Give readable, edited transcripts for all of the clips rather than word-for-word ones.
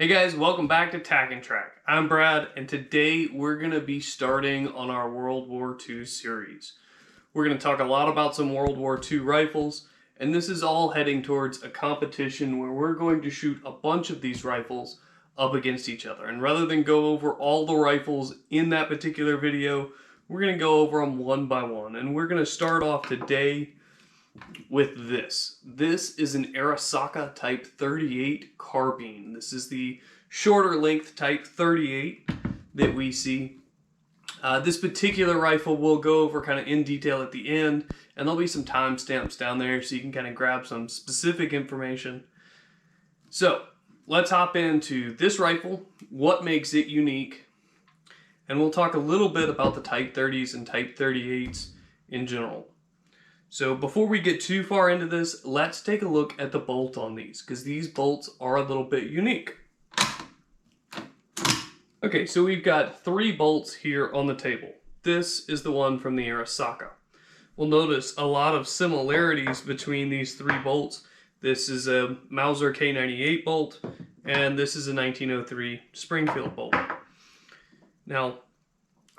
Hey guys, welcome back to TacNTrack. I'm Brad, and today we're going to be starting on our World War II series. We're going to talk a lot about some World War II rifles, and this is all heading towards a competition where we're going to shoot a bunch of these rifles up against each other. And rather than go over all the rifles in that particular video, we're going to go over them one by one. And we're going to start off today with this. This is an Arasaka Type 38 carbine. This is the shorter length Type 38 that we see. This particular rifle we'll go over kind of in detail at the end, and there'll be some timestamps down there so you can kind of grab some specific information. So let's hop into this rifle, what makes it unique, and we'll talk a little bit about the Type 30s and Type 38s in general. So before we get too far into this, let's take a look at the bolt on these, because these bolts are a little bit unique. Okay, so we've got 3 bolts here on the table. This is the one from the Arasaka. We'll notice a lot of similarities between these 3 bolts. This is a Mauser K98 bolt, and this is a 1903 Springfield bolt. Now,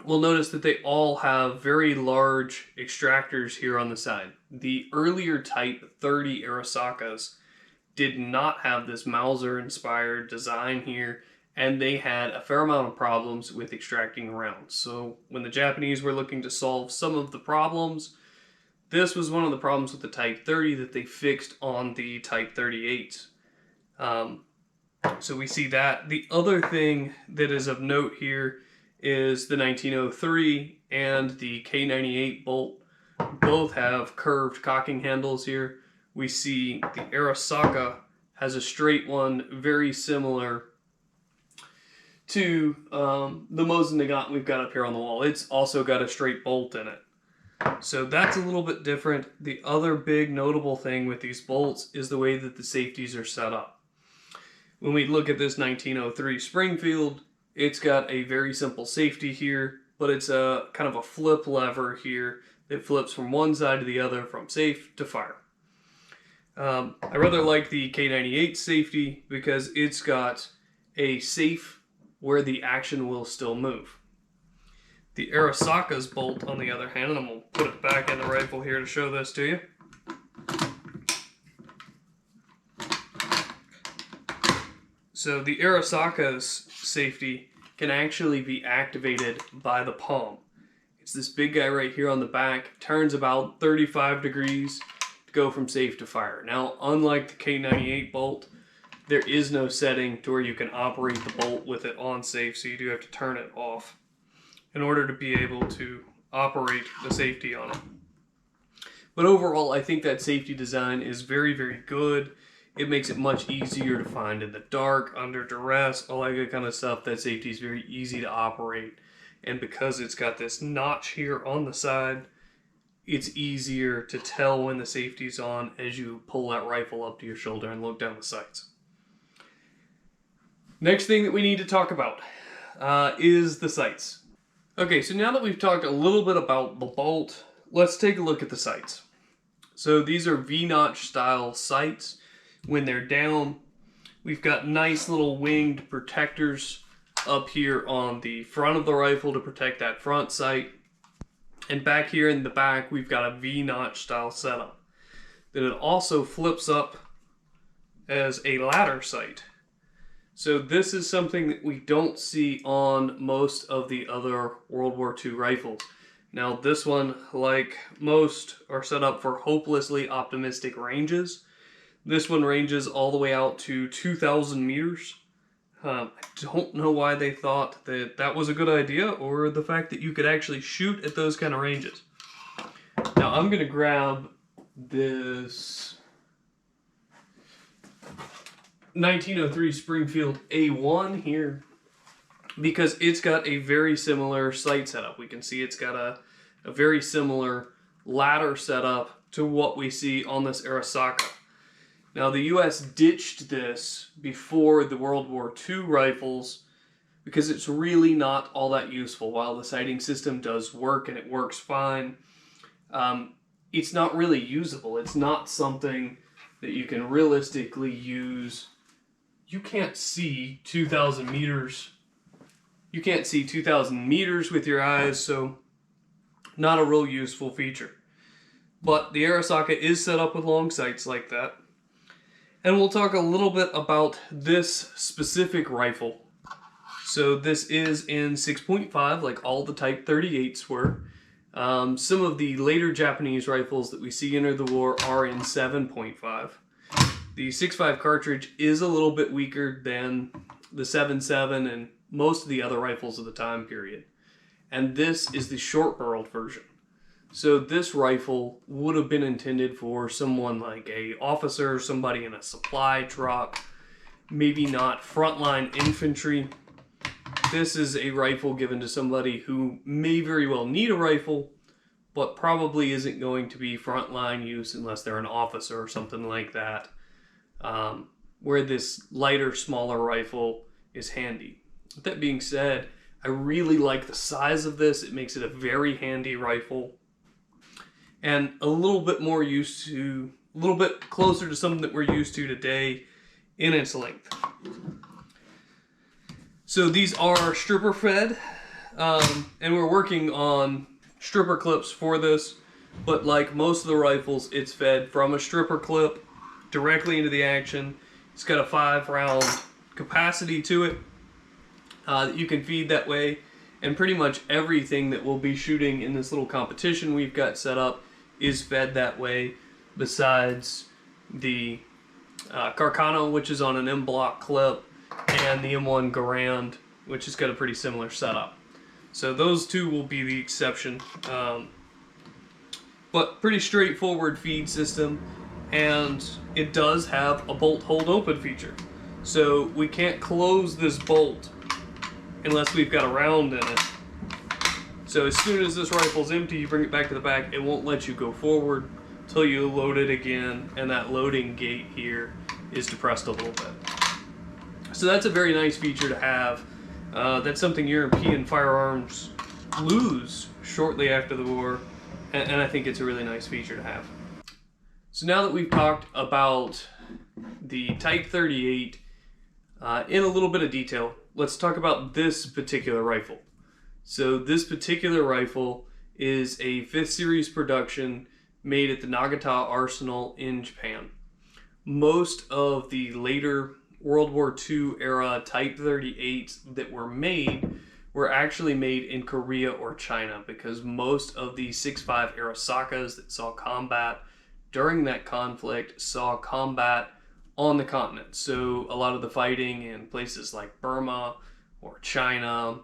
we'll notice that they all have very large extractors here on the side. The earlier Type 30 Arasakas did not have this Mauser-inspired design here, and they had a fair amount of problems with extracting rounds. So when the Japanese were looking to solve some of the problems, this was one of the problems with the Type 30 that they fixed on the Type 38s. So we see that. The other thing that is of note here is the 1903 and the K98 bolt. Both have curved cocking handles here. We see the Arasaka has a straight one, very similar to the Mosin Nagant we've got up here on the wall. It's also got a straight bolt in it. So that's a little bit different. The other big notable thing with these bolts is the way that the safeties are set up. When we look at this 1903 Springfield, it's got a very simple safety here, but it's a kind of a flip lever here that flips from one side to the other from safe to fire. I rather like the K98 safety because it's got a safe where the action will still move. The Arasaka's bolt, on the other hand, and I'm going to put it back in the rifle here to show this to you. So the Arasaka's safety can actually be activated by the palm. It's this big guy right here on the back, turns about 35 degrees to go from safe to fire. Now, unlike the K98 bolt, there is no setting to where you can operate the bolt with it on safe, so you do have to turn it off in order to be able to operate the safety on it. But overall, I think that safety design is very, very good. It makes it much easier to find in the dark, under duress, all that good kind of stuff. That safety is very easy to operate. And because it's got this notch here on the side, it's easier to tell when the safety's on as you pull that rifle up to your shoulder and look down the sights. Next thing that we need to talk about is the sights. Okay, so now that we've talked a little bit about the bolt, let's take a look at the sights. So these are V-notch style sights. When they're down, we've got nice little winged protectors up here on the front of the rifle to protect that front sight. And back here in the back, we've got a V-notch style setup. Then it also flips up as a ladder sight. So this is something that we don't see on most of the other World War II rifles. Now this one, like most, are set up for hopelessly optimistic ranges. This one ranges all the way out to 2,000 meters. I don't know why they thought that that was a good idea, or the fact that you could actually shoot at those kind of ranges. Now I'm going to grab this 1903 Springfield A1 here because it's got a very similar sight setup. We can see it's got a very similar ladder setup to what we see on this Arasaka. Now, the U.S. ditched this before the World War II rifles because it's really not all that useful. While the sighting system does work and it works fine, it's not really usable. It's not something that you can realistically use you can't see 2,000 meters. You can't see 2,000 meters with your eyes, so not a real useful feature. But the Arasaka is set up with long sights like that. And we'll talk a little bit about this specific rifle. So this is in 6.5, like all the Type 38s were. Some of the later Japanese rifles that we see enter the war are in 7.5. The 6.5 cartridge is a little bit weaker than the 7.7 and most of the other rifles of the time period. And this is the short-barreled version. So this rifle would have been intended for someone like a officer, somebody in a supply truck, maybe not frontline infantry. This is a rifle given to somebody who may very well need a rifle, but probably isn't going to be frontline use unless they're an officer or something like that, where this lighter, smaller rifle is handy. With that being said, I really like the size of this. It makes it a very handy rifle. And a little bit closer to something that we're used to today in its length. So these are stripper fed, and we're working on stripper clips for this, but like most of the rifles, it's fed from a stripper clip directly into the action. It's got a 5-round capacity to it that you can feed that way, and pretty much everything that we'll be shooting in this little competition we've got set up is fed that way, besides the Carcano, which is on an M-block clip, and the M1 Garand, which has got a pretty similar setup. So those two will be the exception. But pretty straightforward feed system, and it does have a bolt hold open feature. So we can't close this bolt unless we've got a round in it. So as soon as this rifle's empty, you bring it back to the back, it won't let you go forward until you load it again, and that loading gate here is depressed a little bit. So that's a very nice feature to have. That's something European firearms lose shortly after the war, and I think it's a really nice feature to have. So now that we've talked about the Type 38 in a little bit of detail, let's talk about this particular rifle. So this particular rifle is a 5th series production made at the Nagoya Arsenal in Japan. Most of the later World War II era Type 38s that were made were actually made in Korea or China, because most of the 6.5 Arasakas that saw combat during that conflict saw combat on the continent. So a lot of the fighting in places like Burma or China,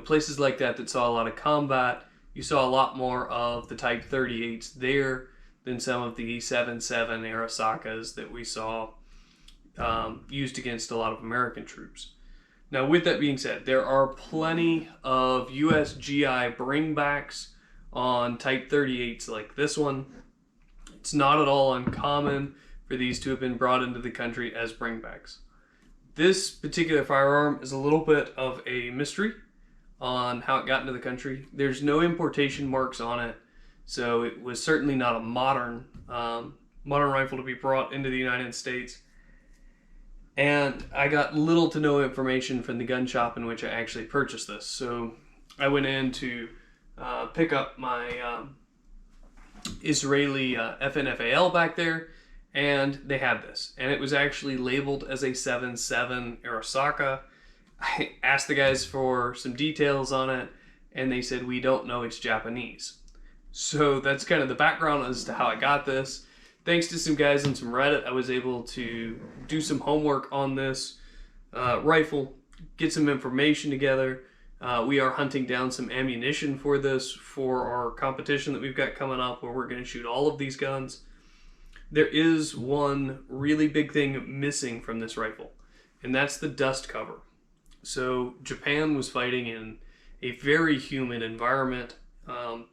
places like that saw a lot of combat, you saw a lot more of the Type 38s there than some of the 7.7 Arasakas that we saw used against a lot of American troops. Now, with that being said, there are plenty of US GI bringbacks on Type 38s like this one. It's not at all uncommon for these to have been brought into the country as bringbacks. This particular firearm is a little bit of a mystery on how it got into the country. There's no importation marks on it, so it was certainly not a modern rifle to be brought into the United States. And I got little to no information from the gun shop in which I actually purchased this. So I went in to pick up my Israeli FNFAL back there, and they had this. And it was actually labeled as a 7.7 Arasaka. I asked the guys for some details on it, and they said, we don't know, it's Japanese. So that's kind of the background as to how I got this. Thanks to some guys on some Reddit, I was able to do some homework on this rifle, get some information together. We are hunting down some ammunition for this for our competition that we've got coming up, where we're going to shoot all of these guns. There is one really big thing missing from this rifle, and that's the dust cover. So Japan was fighting in a very humid environment,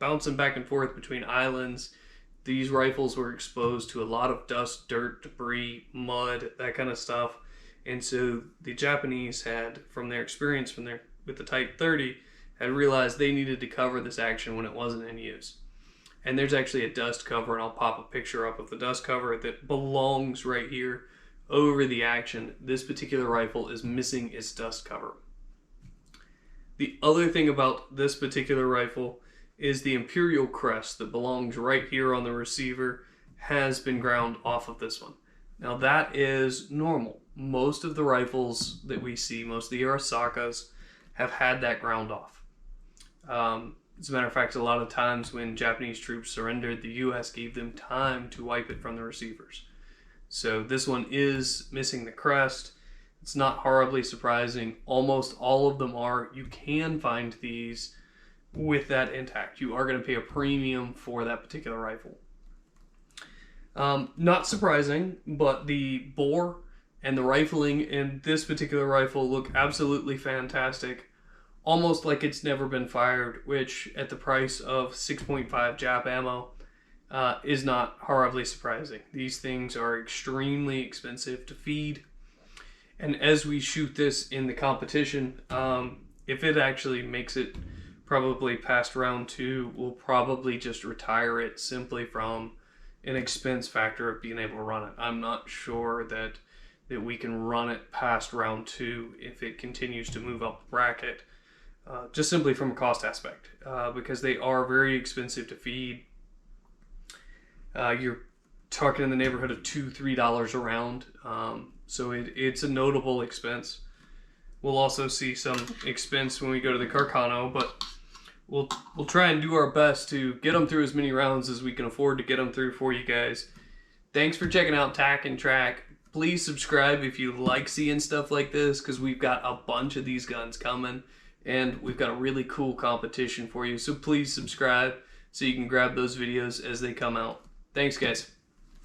bouncing back and forth between islands. These rifles were exposed to a lot of dust, dirt, debris, mud, that kind of stuff. And so the Japanese had, from their experience with the Type 30, had realized they needed to cover this action when it wasn't in use. And there's actually a dust cover, and I'll pop a picture up of the dust cover that belongs right here over the action, this particular rifle is missing its dust cover. The other thing about this particular rifle is the Imperial crest that belongs right here on the receiver has been ground off of this one. Now that is normal. Most of the rifles that we see, most of the Arasakas, have had that ground off. As a matter of fact, a lot of times when Japanese troops surrendered, the US gave them time to wipe it from the receivers. So this one is missing the crest. It's not horribly surprising. Almost all of them are. You can find these with that intact. You are going to pay a premium for that particular rifle. Not surprising, but the bore and the rifling in this particular rifle look absolutely fantastic. Almost like it's never been fired, which at the price of 6.5 Jap ammo is not horribly surprising. These things are extremely expensive to feed. And as we shoot this in the competition, if it actually makes it probably past round 2, we'll probably just retire it simply from an expense factor of being able to run it. I'm not sure that we can run it past round 2 if it continues to move up the bracket, just simply from a cost aspect, because they are very expensive to feed. You're talking in the neighborhood of $2-3 a round, so it's a notable expense. We'll also see some expense when we go to the Carcano, but we'll try and do our best to get them through as many rounds as we can afford to get them through for you guys. Thanks for checking out TacNTrack. Please subscribe if you like seeing stuff like this, because we've got a bunch of these guns coming, and we've got a really cool competition for you. So please subscribe so you can grab those videos as they come out. Thanks, guys.